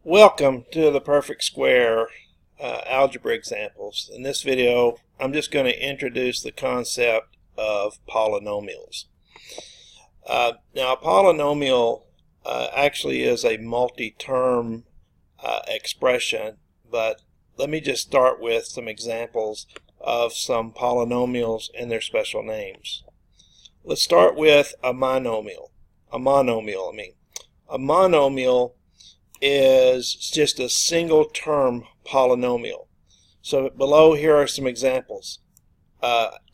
Welcome to the perfect square algebra examples. In this video, I'm just going to introduce the concept of polynomials. Now, a polynomial actually is a multi-term expression, but let me just start with some examples of some polynomials and their special names. Let's start with a monomial. A monomial is just a single term polynomial. So below here are some examples.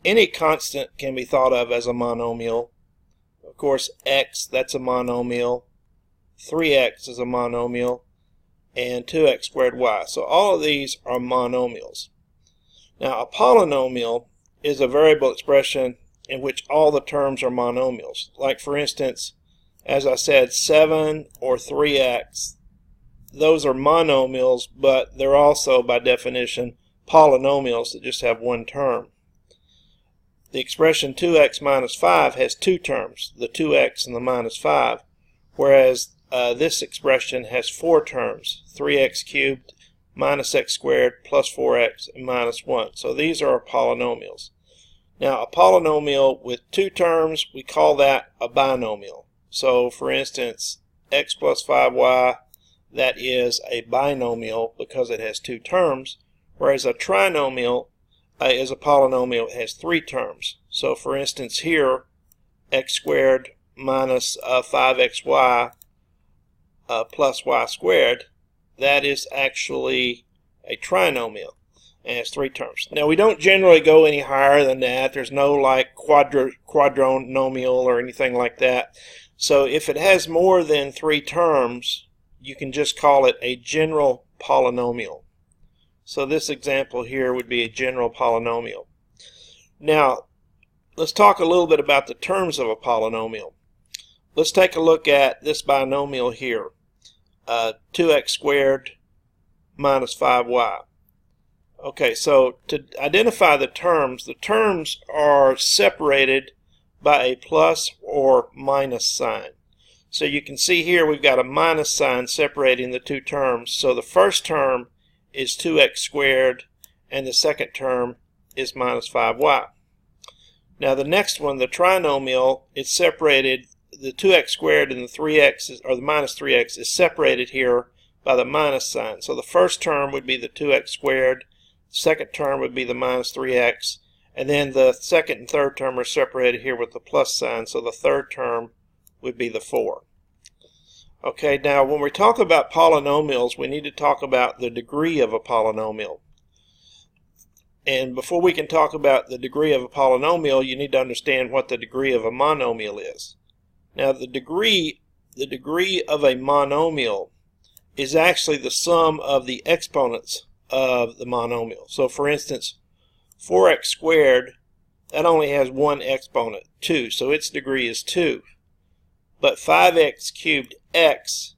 Any constant can be thought of as a monomial. Of course, x, that's a monomial. 3x is a monomial. And 2x squared y. So all of these are monomials. Now, a polynomial is a variable expression in which all the terms are monomials. Like, for instance, as I said, 7 or 3x, those are monomials, but they're also, by definition, polynomials that just have one term. The expression 2x minus 5 has two terms, the 2x and the minus 5, whereas this expression has four terms, 3x cubed minus x squared plus 4x and minus 1. So these are polynomials. Now, a polynomial with two terms, we call that a binomial. So, for instance, x plus 5y, that is a binomial because it has two terms, whereas a trinomial is a polynomial that has three terms. So, for instance, here, x squared minus 5xy plus y squared, that is actually a trinomial and has three terms. Now, we don't generally go any higher than that. There's no like quadrinomial or anything like that. So if it has more than three terms, you can just call it a general polynomial. So this example here would be a general polynomial. Now, let's talk a little bit about the terms of a polynomial. Let's take a look at this binomial here, 2x squared minus 5y. Okay, so to identify the terms are separated by a plus or minus sign. So you can see here we've got a minus sign separating the two terms. So the first term is 2x squared and the second term is minus 5y. Now the next one, the trinomial, it's separated, the 2x squared and the 3x, or the minus 3x, is separated here by the minus sign. So the first term would be the 2x squared, the second term would be the minus 3x, and then the second and third term are separated here with the plus sign, so the third term would be the 4. Okay, now when we talk about polynomials, we need to talk about the degree of a polynomial. And before we can talk about the degree of a polynomial, you need to understand what the degree of a monomial is. Now, the degree of a monomial is actually the sum of the exponents of the monomial. So, for instance, 4x squared, that only has one exponent, 2, so its degree is 2. But 5x cubed x,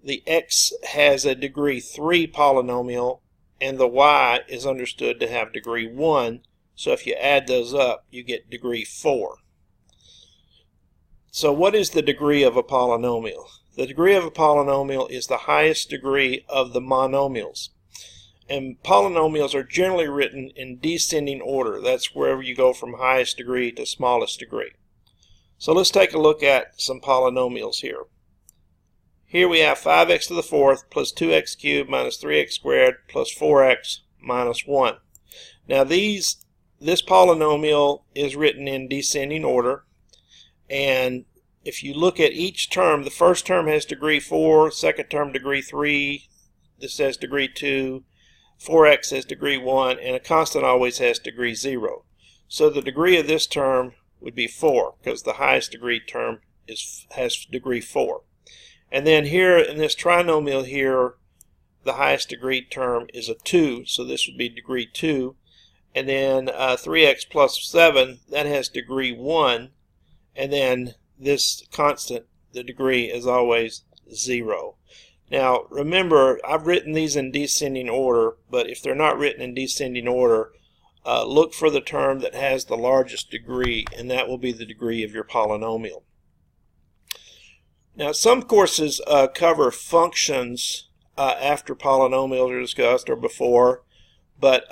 the x has a degree 3 polynomial, and the y is understood to have degree 1. So if you add those up, you get degree 4. So what is the degree of a polynomial? The degree of a polynomial is the highest degree of the monomials. And polynomials are generally written in descending order. That's wherever you go from highest degree to smallest degree. So let's take a look at some polynomials here. Here we have 5x to the fourth plus 2x cubed minus 3x squared plus 4x minus 1. Now this polynomial is written in descending order. And if you look at each term, the first term has degree 4, second term degree 3, this has degree 2, 4x has degree 1, and a constant always has degree 0. So the degree of this term would be 4, because the highest degree term has degree 4. And then here in this trinomial here, the highest degree term is a 2, so this would be degree 2. And then 3x plus 7, that has degree 1. And then this constant, the degree, is always 0. Now remember, I've written these in descending order, but if they're not written in descending order, look for the term that has the largest degree, and that will be the degree of your polynomial. Now, some courses cover functions after polynomials are discussed or before, but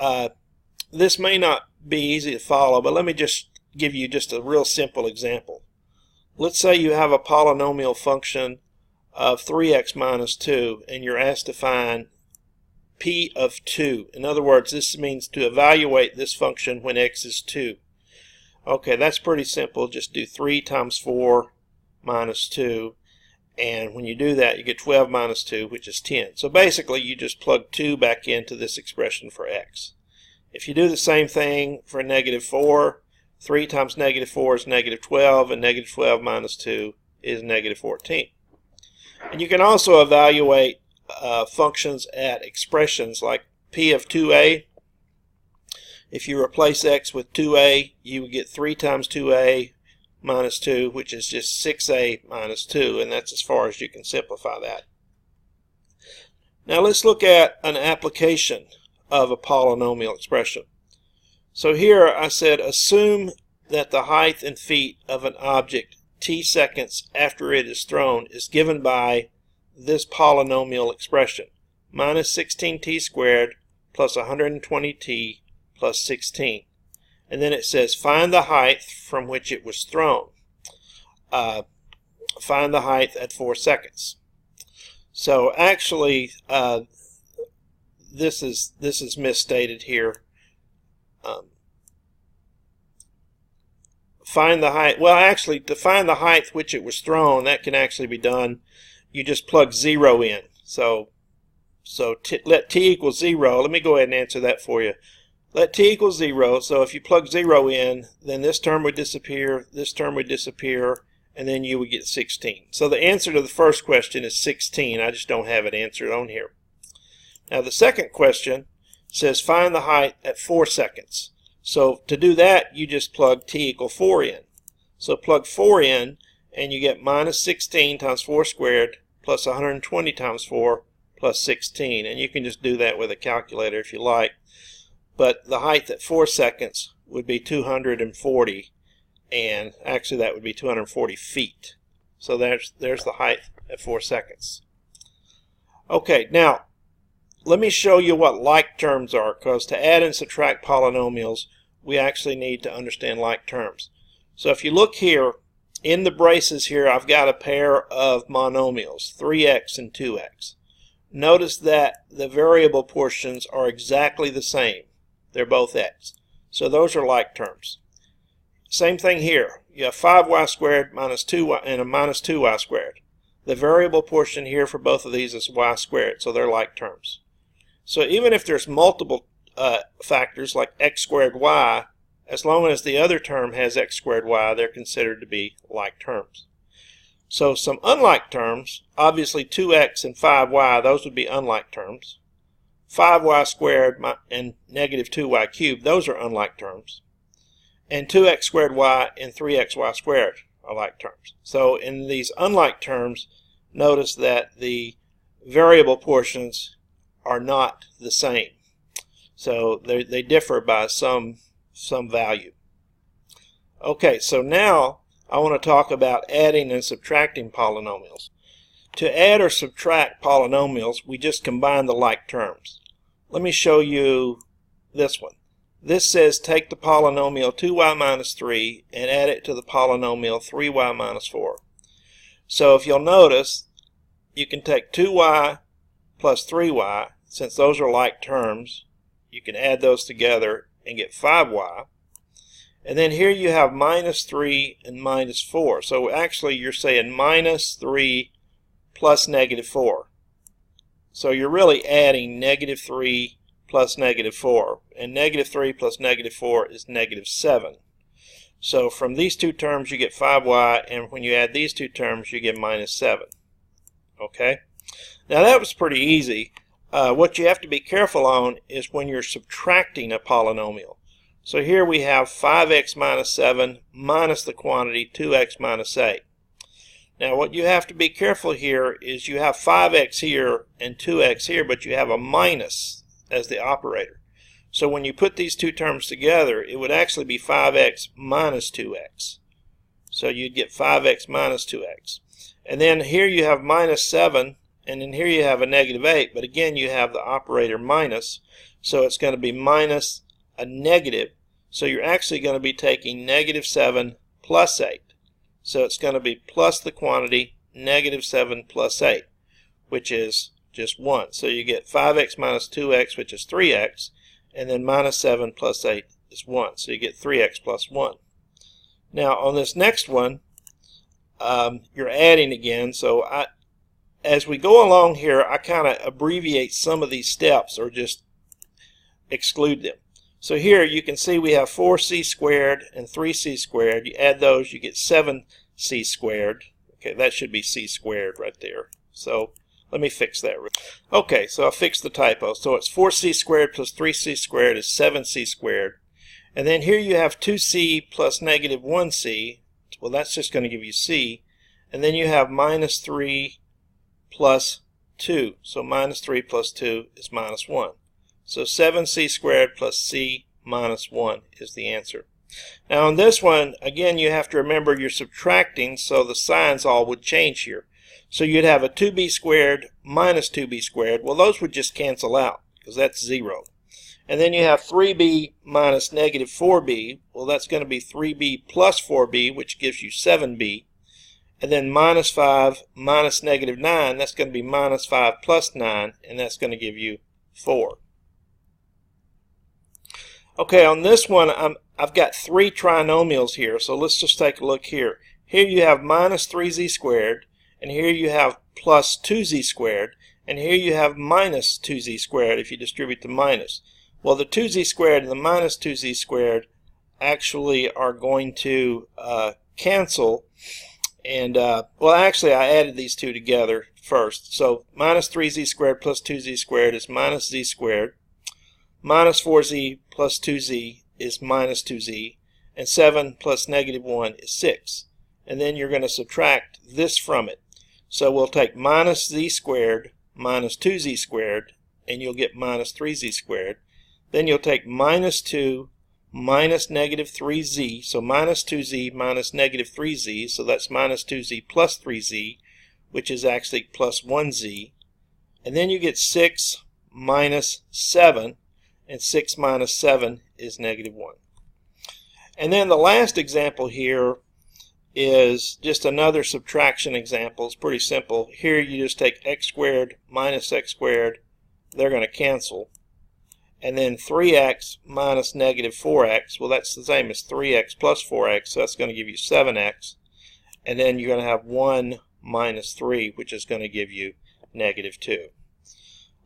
this may not be easy to follow, but let me just give you just a real simple example. Let's say you have a polynomial function of 3x minus 2 and you're asked to find p of 2. In other words, this means to evaluate this function when x is 2. Okay, that's pretty simple. Just do 3 times 4 minus 2, and when you do that you get 12 minus 2, which is 10. So basically you just plug 2 back into this expression for x. If you do the same thing for negative 4, 3 times negative 4 is negative 12, and negative 12 minus 2 is negative 14. And you can also evaluate functions at expressions like p of 2a. If you replace x with 2a, you would get 3 times 2a minus 2, which is just 6a minus 2, and that's as far as you can simplify that. Now let's look at an application of a polynomial expression. So here I said assume that the height and feet of an object t seconds after it is thrown is given by this polynomial expression, minus 16t squared plus 120t plus 16. And then it says find the height from which it was thrown. Find the height at 4 seconds. So actually this is misstated here. Find the height. Well, actually, to find the height which it was thrown, that can actually be done. You just plug 0 in. So let t equal 0. Let me go ahead and answer that for you. Let t equal 0. So if you plug 0 in, then this term would disappear, this term would disappear, and then you would get 16. So the answer to the first question is 16. I just don't have it answered on here. Now the second question says find the height at 4 seconds. So to do that, you just plug t equal 4 in. So plug 4 in, and you get minus 16 times 4 squared plus 120 times 4 plus 16. And you can just do that with a calculator if you like. But the height at 4 seconds would be 240, and actually that would be 240 feet. So there's the height at 4 seconds. Okay, now let me show you what like terms are, because to add and subtract polynomials we actually need to understand like terms. So if you look here in the braces here, I've got a pair of monomials, 3x and 2x. Notice that the variable portions are exactly the same. They're both x. So those are like terms. Same thing here. You have 5y squared minus 2y and a minus 2y squared. The variable portion here for both of these is y squared, so they're like terms. So even if there's multiple factors like x squared y, as long as the other term has x squared y, they're considered to be like terms. So some unlike terms, obviously 2x and 5y, those would be unlike terms. 5y squared and negative 2y cubed, those are unlike terms. And 2x squared y and 3xy squared are like terms. So in these unlike terms, notice that the variable portions are not the same. So they differ by some value. Okay, so now I want to talk about adding and subtracting polynomials. To add or subtract polynomials, we just combine the like terms. Let me show you this one. This says take the polynomial 2y minus 3 and add it to the polynomial 3y minus 4. So if you'll notice, you can take 2y plus 3y, since those are like terms, you can add those together and get 5y. And then here you have minus 3 and minus 4. So actually you're saying minus 3 plus negative 4. So you're really adding negative 3 plus negative 4. And negative 3 plus negative 4 is negative 7. So from these two terms you get 5y, and when you add these two terms you get minus 7. Okay? Now that was pretty easy. What you have to be careful on is when you're subtracting a polynomial. So here we have 5x minus 7 minus the quantity 2x minus 8. Now what you have to be careful here is you have 5x here and 2x here, but you have a minus as the operator. So when you put these two terms together, it would actually be 5x minus 2x. So you'd get 5x minus 2x. And then here you have minus 7 and then here you have a negative 8, but again you have the operator minus, so it's going to be minus a negative. So you're actually going to be taking negative 7 plus 8. So it's going to be plus the quantity negative 7 plus 8, which is just 1. So you get 5x minus 2x, which is 3x, and then minus 7 plus 8 is 1. So you get 3x plus 1. Now on this next one, you're adding again. So as we go along here, I kind of abbreviate some of these steps or just exclude them. So here you can see we have 4c squared and 3c squared. You add those, you get 7c squared. Okay, that should be c squared right there. So let me fix that. Okay, so I fixed the typo. So it's 4c squared plus 3c squared is 7c squared. And then here you have 2c plus negative 1c. Well, that's just going to give you c. And then you have minus 3 plus 2. So minus 3 plus 2 is minus 1. So 7c squared plus c minus 1 is the answer. Now on this one, again, you have to remember you're subtracting, so the signs all would change here. So you'd have a 2b squared minus 2b squared. Well, those would just cancel out because that's 0. And then you have 3b minus negative 4b. Well, that's going to be 3b plus 4b, which gives you 7b. And then minus 5 minus negative 9, that's going to be minus 5 plus 9, and that's going to give you 4. Okay, on this one, I've got 3 trinomials here, so let's just take a look here. Here you have minus 3z squared, and here you have plus 2z squared, and here you have minus 2z squared if you distribute the minus. Well, the 2z squared and the minus 2z squared actually are going to cancel, and well, actually I added these two together first. So minus 3z squared plus 2z squared is minus z squared. Minus 4z plus 2z is minus 2z, and 7 plus negative 1 is 6. And then you're going to subtract this from it. So we'll take minus z squared minus 2z squared, and you'll get minus 3z squared. Then you'll take minus 2 minus negative 3z, so minus 2z minus negative 3z, so that's minus 2z plus 3z, which is actually plus 1z. And then you get 6 minus 7, and 6 minus 7 is negative 1. And then the last example here is just another subtraction example. It's pretty simple. Here you just take x squared minus x squared. They're going to cancel. And then 3x minus negative 4x. Well, that's the same as 3x plus 4x, so that's going to give you 7x. And then you're going to have 1 minus 3, which is going to give you negative 2.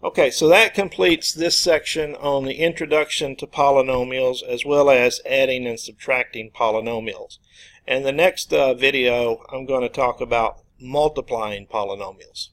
Okay, so that completes this section on the introduction to polynomials as well as adding and subtracting polynomials. In the next video, I'm going to talk about multiplying polynomials.